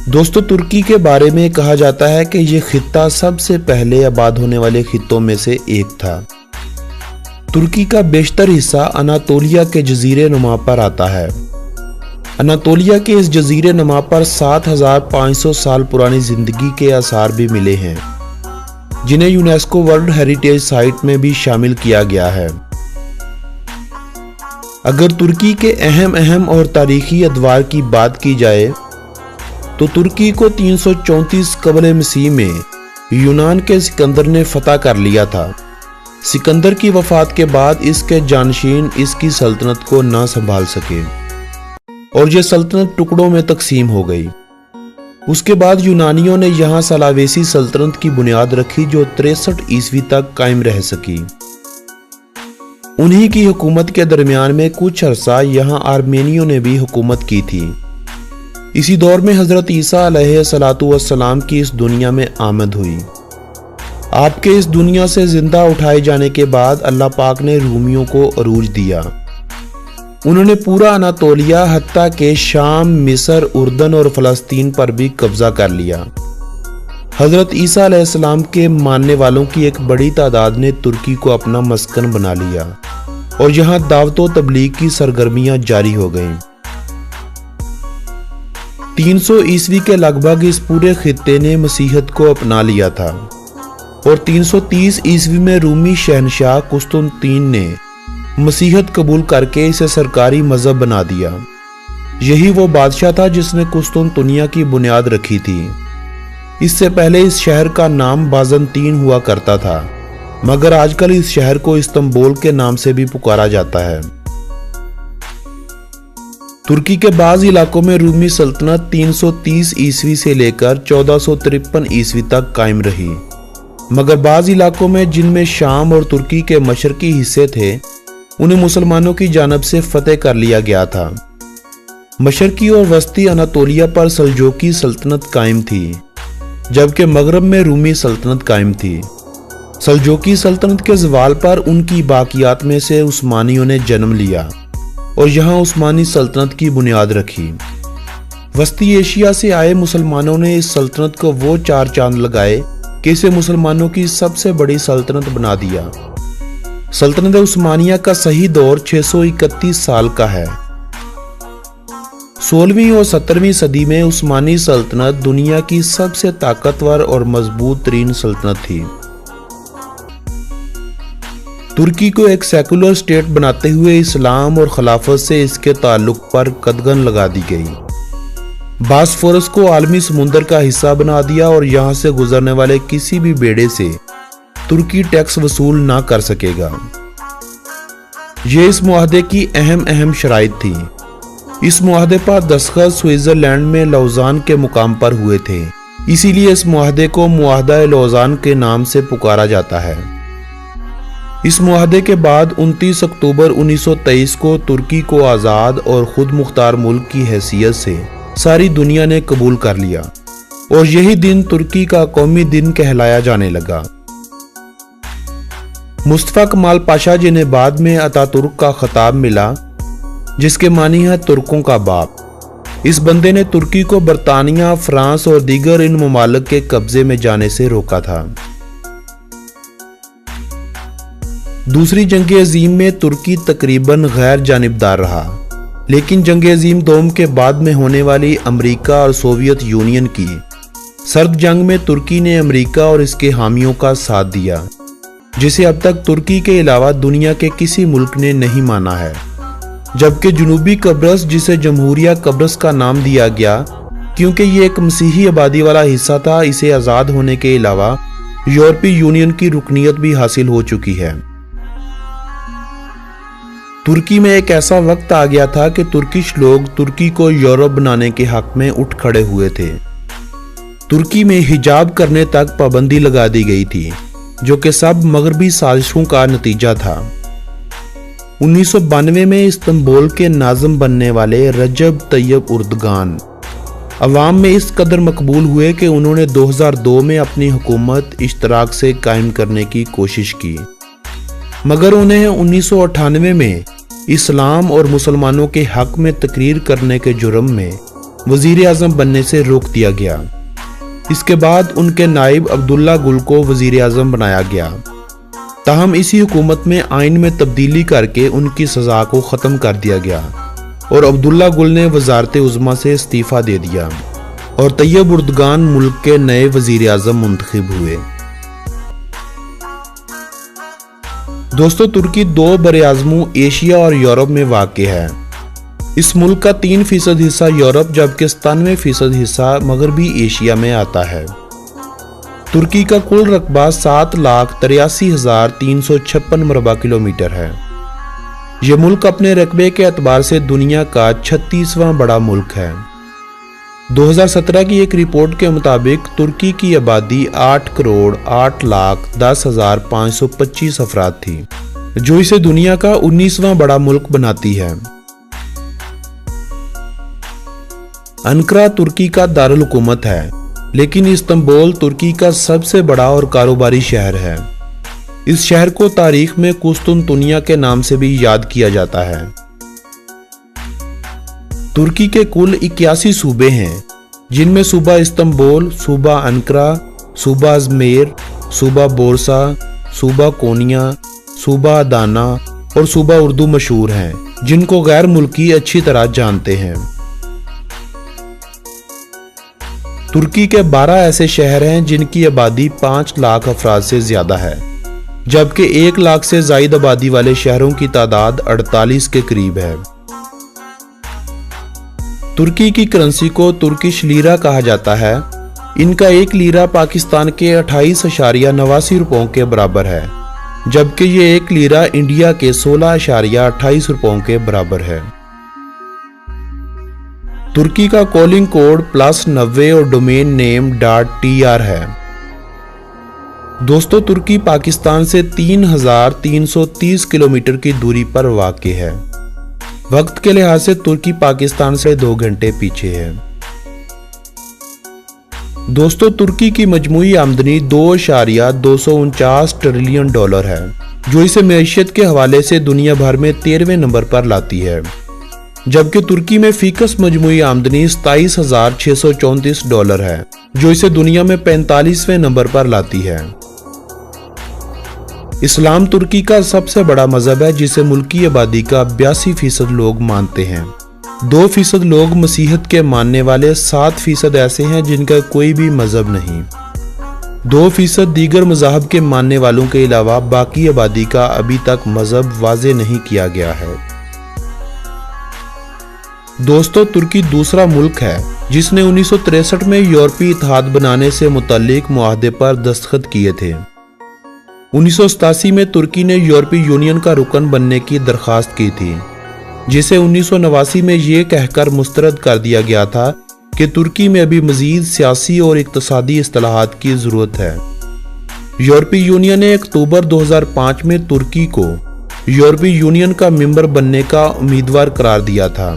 दोस्तों, तुर्की के बारे में कहा जाता है कि यह खित्ता सबसे पहले आबाद होने वाले खित्तों में से एक था। तुर्की का बेशतर हिस्सा अनातोलिया के जजीरे नुमा पर आता है। अनातोलिया के इस जजीरे नुमा पर 7500 साल पुरानी जिंदगी के आसार भी मिले हैं, जिन्हें यूनेस्को वर्ल्ड हेरिटेज साइट में भी शामिल किया गया है। अगर तुर्की के अहम और तारीखी अदवार की बात की जाए तो तुर्की को 334 कबल मसीह में यूनान के सिकंदर ने फतह कर लिया था। सिकंदर की वफात के बाद इसके जानशीन इसकी सल्तनत को ना संभाल सके और यह सल्तनत टुकड़ों में तकसीम हो गई। उसके बाद यूनानियों ने यहाँ सलावेसी सल्तनत की बुनियाद रखी, जो 63 ईस्वी तक कायम रह सकी। उन्हीं की हुकूमत के दरमियान में कुछ अरसा यहाँ आर्मेनियों ने भी हुकूमत की थी। इसी दौर में हजरत ईसा अलैहिस्सलाम की इस दुनिया में आमद हुई। आपके इस दुनिया से जिंदा उठाए जाने के बाद अल्लाह पाक ने रूमियों को अरूज दिया। उन्होंने पूरा अनातोलिया हत्ता के शाम, मिस्र, उर्दन और फलस्तीन पर भी कब्जा कर लिया। हजरत ईसा अलैहिस्सलाम के मानने वालों की एक बड़ी तादाद ने तुर्की को अपना मस्कन बना लिया और यहाँ दावत व तबलीग की सरगर्मियां जारी हो गईं। 300 ईस्वी के लगभग इस पूरे खित्ते ने मसीहत को अपना लिया था और 330 ईस्वी में रूमी शहनशाह कुस्तुनतीन ने मसीहत कबूल करके इसे सरकारी मजहब बना दिया। यही वो बादशाह था जिसने कुस्तुनतुनिया की बुनियाद रखी थी। इससे पहले इस शहर का नाम बाज़ंतीन हुआ करता था, मगर आजकल इस शहर को इस्तांबुल के नाम से भी पुकारा जाता है। तुर्की के बाज़ इलाकों में रूमी सल्तनत 330 ईस्वी से लेकर 1453 ईस्वी तक कायम रही, मगर बाज़ इलाकों में जिनमें शाम और तुर्की के मशरकी हिस्से थे, उन्हें मुसलमानों की जानब से फतेह कर लिया गया था। मशरकी और वस्ती अनातोलिया पर सल्जोकी सल्तनत कायम थी, जबकि मगरब में रूमी सल्तनत कायम थी। सल्जोकी सल्तनत के ज़वाल पर उनकी बाकियात में से उस्मानियों ने जन्म लिया और यहाँ उस्मानी सल्तनत की बुनियाद रखी। वस्ती एशिया से आए मुसलमानों ने इस सल्तनत को वो 4 चांद लगाए कि इसे मुसलमानों की सबसे बड़ी सल्तनत बना दिया। सल्तनत उस्मानिया का सही दौर 631 साल का है। 16वीं और 17वीं सदी में उस्मानी सल्तनत दुनिया की सबसे ताकतवर और मजबूत तरीन सल्तनत थी। तुर्की को एक सेकुलर स्टेट बनाते हुए इस्लाम और खिलाफत से इसके ताल्लुक पर कदगन लगा दी गई। बास्फोरस को आलमी समुंदर का हिस्सा बना दिया और यहाँ से गुजरने वाले किसी भी बेड़े से तुर्की टैक्स वसूल ना कर सकेगा। ये इस मुआहदे की अहम शराइत थी। इस मुआहदे पर दस्तखत स्विट्जरलैंड में लौजान के मुकाम पर हुए थे, इसीलिए इस मुआहदे को मुआहदा लौजान के नाम से पुकारा जाता है। इस मुआहदे के बाद 29 अक्टूबर 1923 को तुर्की को आज़ाद और खुद मुख्तार मुल्क की हैसियत से सारी दुनिया ने कबूल कर लिया और यही दिन तुर्की का कौमी दिन कहलाया जाने लगा। मुस्तफा कमाल पाशा, जिन्हें बाद में अतातुर्क का खिताब मिला, जिसके मानी है तुर्कों का बाप, इस बंदे ने तुर्की को बरतानिया, फ्रांस और दीगर इन ममालिक के कब्जे में जाने से रोका था। दूसरी जंग अजीम में तुर्की तकरीबन गैर जानिबदार रहा, लेकिन जंग अजीम दोम के बाद में होने वाली अमेरिका और सोवियत यूनियन की सर्द जंग में तुर्की ने अमेरिका और इसके हामियों का साथ दिया, जिसे अब तक तुर्की के अलावा दुनिया के किसी मुल्क ने नहीं माना है। जबकि जनूबी कब्रस, जिसे जमहूरिया कब्रस का नाम दिया गया क्योंकि ये एक मसीही आबादी वाला हिस्सा था, इसे आज़ाद होने के अलावा यूरोपीय यूनियन की रुकनीत भी हासिल हो चुकी है। तुर्की में एक ऐसा वक्त आ गया था कि तुर्किश लोग तुर्की को यूरोप बनाने के हक में उठ खड़े हुए थे। तुर्की में हिजाब करने तक पाबंदी लगा दी गई थी, जो कि सब मगरबी साजिशों का नतीजा था। 1992 में इस्तांबुल के नाज़िम बनने वाले रजब तैयब उर्दगान अवाम में इस कदर मकबूल हुए कि उन्होंने 2002 में अपनी हुकूमत इश्तराक से कायम करने की कोशिश की, मगर उन्हें 1998 में इस्लाम और मुसलमानों के हक में तकरीर करने के जुर्म में वजीर आजम बनने से रोक दिया गया। इसके बाद उनके नायब अब्दुल्ला गुल को वजीर आजम बनाया गया। ताहम इसी हुकूमत में आइन में तब्दीली करके उनकी सजा को ख़त्म कर दिया गया और अब्दुल्ला गुल ने वजारत उज़्मा से इस्तीफ़ा दे दिया और तैयब उर्दगान मुल्क के नए वजीर आजम मुंतखब हुए। दोस्तों, तुर्की 2 बरे-आज़मों एशिया और यूरोप में वाक़ है। इस मुल्क का 3% हिस्सा यूरोप जबकि 97% हिस्सा मगरबी एशिया में आता है। तुर्की का कुल रकबा 7,83,356 मरबा किलोमीटर है। ये मुल्क अपने रकबे के एतबार से दुनिया का 36वां बड़ा मुल्क है। 2017 की एक रिपोर्ट के मुताबिक तुर्की की आबादी 8,08,10,525 अफराद थी, जो इसे दुनिया का 19वां बड़ा मुल्क बनाती है। अंकारा तुर्की का दारुल हुकूमत है, लेकिन इस्तांबुल तुर्की का सबसे बड़ा और कारोबारी शहर है। इस शहर को तारीख में कुस्तुनतुनिया के नाम से भी याद किया जाता है। तुर्की के कुल 81 सूबे हैं, जिनमें सूबा इस्तांबुल, सूबा अंकारा, सूबा अजमेर, सूबा बोरसा, सूबा कोनिया, सूबा अदाना और सूबा उर्दू मशहूर हैं, जिनको गैर मुल्की अच्छी तरह जानते हैं। तुर्की के 12 ऐसे शहर हैं जिनकी आबादी 5 लाख अफराद से ज्यादा है, जबकि 1 लाख से ज्यादा आबादी वाले शहरों की तादाद 48 के करीब है। तुर्की की करेंसी को तुर्किश लीरा कहा जाता है। इनका 1 लीरा पाकिस्तान के 28.89 रुपयों के बराबर है, जबकि ये 1 लीरा इंडिया के 16.28 रुपयों के बराबर है। तुर्की का कॉलिंग कोड +90 और डोमेन नेम .tr है। दोस्तों, तुर्की पाकिस्तान से 3,330 किलोमीटर की दूरी पर वाक़ है। वक्त के लिहाज से तुर्की पाकिस्तान से 2 घंटे पीछे है। दोस्तों, तुर्की की मजमूई आमदनी $2.249 ट्रिलियन है, जो इसे मईशत के हवाले से दुनिया भर में 13वें नंबर पर लाती है, जबकि तुर्की में फीकस मजमूई आमदनी $27,634 है, जो इसे दुनिया में 45वें नंबर पर लाती है। इस्लाम तुर्की का सबसे बड़ा मजहब है, जिसे मुल्की आबादी का 82% लोग मानते हैं। 2% लोग मसीहत के मानने वाले, 7% ऐसे हैं जिनका कोई भी मजहब नहीं। 2% दीगर मज़ाहब के मानने वालों के अलावा बाकी आबादी का अभी तक मजहब वाज़े नहीं किया गया है। दोस्तों, तुर्की दूसरा मुल्क है जिसने 1963 में यूरोपीय इत्तेहाद बनाने से मुतल्लिक मुआहदे पर दस्तखत किए थे। 1987 में तुर्की ने यूरोपीय यूनियन का रुकन बनने की दरख्वास्त की थी, जिसे 1989 में ये कहकर मुस्तरद कर दिया गया था कि तुर्की में अभी मजीद सियासी और इक्तसादी इस्तिलाहात की ज़रूरत है। यूरोपीय यूनियन ने अक्टूबर 2005 में तुर्की को यूरोपीय यूनियन का मेंबर बनने का उम्मीदवार करार दिया था।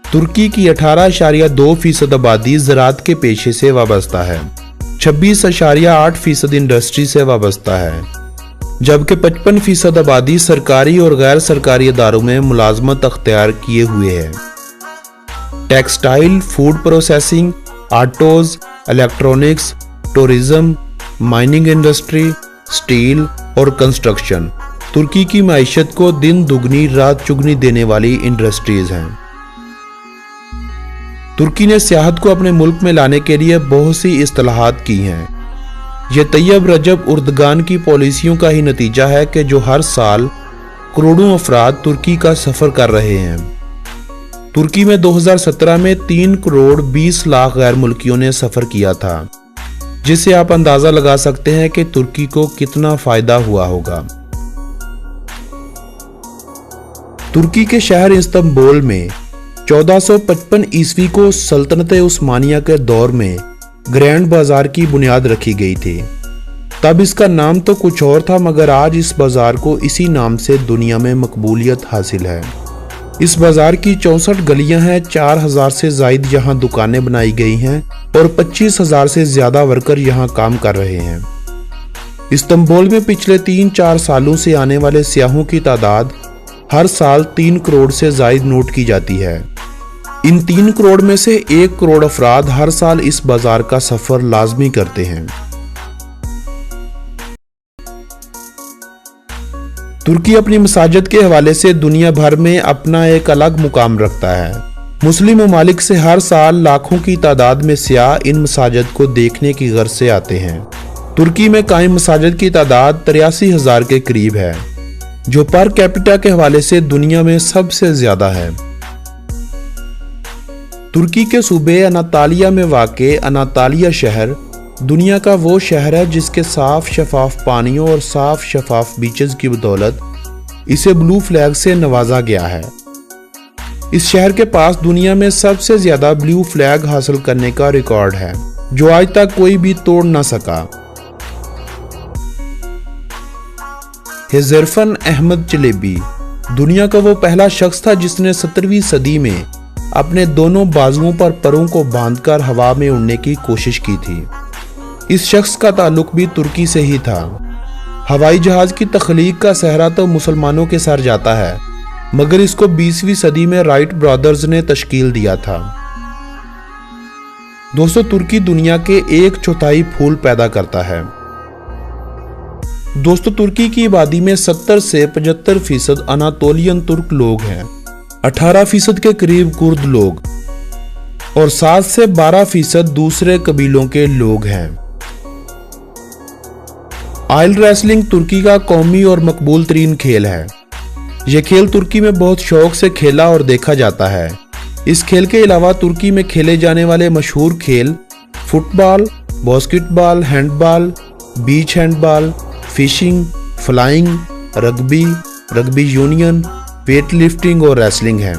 तुर्की की 18.2% आबादी ज़राअत के पेशे से वाबस्ता है, 26.8% इंडस्ट्री से वाबस्ता है, जबकि 55% आबादी सरकारी और गैर सरकारी इदारों में मुलाजमत अख्तियार किए हुए है। Textile, food processing, autos, electronics, tourism, mining industry, steel और कंस्ट्रक्शन तुर्की की माइशत को दिन दुगनी रात चुगनी देने वाली इंडस्ट्रीज हैं। तुर्की ने सियाहत को अपने मुल्क में लाने के लिए बहुत सी इस्तिलाहात की हैं। ये तैयब रजब उर्दगान की पॉलिसियों का ही नतीजा है कि जो हर साल करोड़ों अफराद तुर्की का सफ़र कर रहे हैं। तुर्की में 2017 में 3 करोड़ 20 लाख गैर मुल्कियों ने सफ़र किया था, जिससे आप अंदाज़ा लगा सकते हैं कि तुर्की को कितना फ़ायदा हुआ होगा। तुर्की के शहर इस्तांबुल में 1455 ईस्वी को सल्तनत उस्मानिया के दौर में ग्रैंड बाजार की बुनियाद रखी गई थी। तब इसका नाम तो कुछ और था, मगर आज इस बाजार को इसी नाम से दुनिया में मकबूलियत हासिल है। इस बाजार की 64 गलियां हैं, 4000 से ज़ायद यहाँ दुकानें बनाई गई हैं और 25,000 से ज़्यादा वर्कर यहाँ काम कर रहे हैं। इस्तांबुल में पिछले 3-4 सालों से आने वाले सियाहों की तादाद हर साल 3 करोड़ से ज़ायद नोट की जाती है। इन 3 करोड़ में से 1 करोड़ अफराद हर साल इस बाजार का सफर लाजमी करते हैं। तुर्की अपनी मसाजिद के हवाले से दुनिया भर में अपना एक अलग मुकाम रखता है। मुस्लिम ममालिक से हर साल लाखों की तादाद में सियाह इन मसाजिद को देखने की गर्ज से आते हैं। तुर्की में कायम मसाजिद की तादाद 83,000 के करीब है, जो पर कैपिटा के हवाले से दुनिया में सबसे ज्यादा है। तुर्की के सूबे अनातालिया में वाक़े अनातालिया शहर दुनिया का वो शहर है जिसके साफ शफाफ पानियों और साफ शफाफ बीचेस की बदौलत इसे ब्लू फ्लैग से नवाजा गया है। इस शहर के पास दुनिया में सबसे ज्यादा ब्लू फ्लैग हासिल करने का रिकॉर्ड है, जो आज तक कोई भी तोड़ ना सका। हेज़रफन अहमद चलेबी दुनिया का वो पहला शख्स था जिसने 17वीं सदी में अपने दोनों बाजुओं पर परों को बांधकर हवा में उड़ने की कोशिश की थी। इस शख्स का ताल्लुक भी तुर्की से ही था। हवाई जहाज की तख्लीक का सहरा तो मुसलमानों के सर जाता है, मगर इसको 20वीं सदी में राइट ब्रदर्स ने तश्कील दिया था। दोस्तों, तुर्की दुनिया के 1/4 फूल पैदा करता है। दोस्तों, तुर्की की आबादी में 70 से 75% अनातोलियन तुर्क लोग हैं, 18% के करीब कुर्द लोग और 7 से 12% दूसरे कबीलों के लोग हैं। आयल रेसलिंग तुर्की का कौमी और मकबूल तरीन खेल है। यह खेल तुर्की में बहुत शौक से खेला और देखा जाता है। इस खेल के अलावा तुर्की में खेले जाने वाले मशहूर खेल football, basketball, handball, beach handball, fishing, flying, rugby union, weight lifting और रेसलिंग है।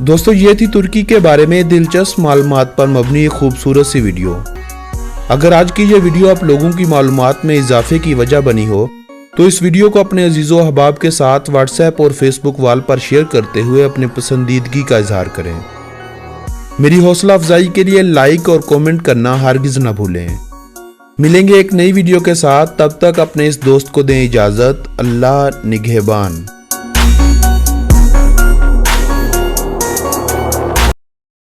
दोस्तों, ये थी तुर्की के बारे में दिलचस्प मालूमात पर मबनी एक खूबसूरत सी वीडियो। अगर आज की ये वीडियो आप लोगों की मालूमात में इजाफे की वजह बनी हो तो इस वीडियो को अपने अजीज़ो अहबाब के साथ व्हाट्सएप और फेसबुक वाल पर शेयर करते हुए अपने पसंदीदगी का इजहार करें। मेरी हौसला अफजाई के लिए लाइक और कमेंट करना हरगिज़ न भूलें। मिलेंगे एक नई वीडियो के साथ, तब तक अपने इस दोस्त को दें इजाज़त। अल्लाह निगहबान।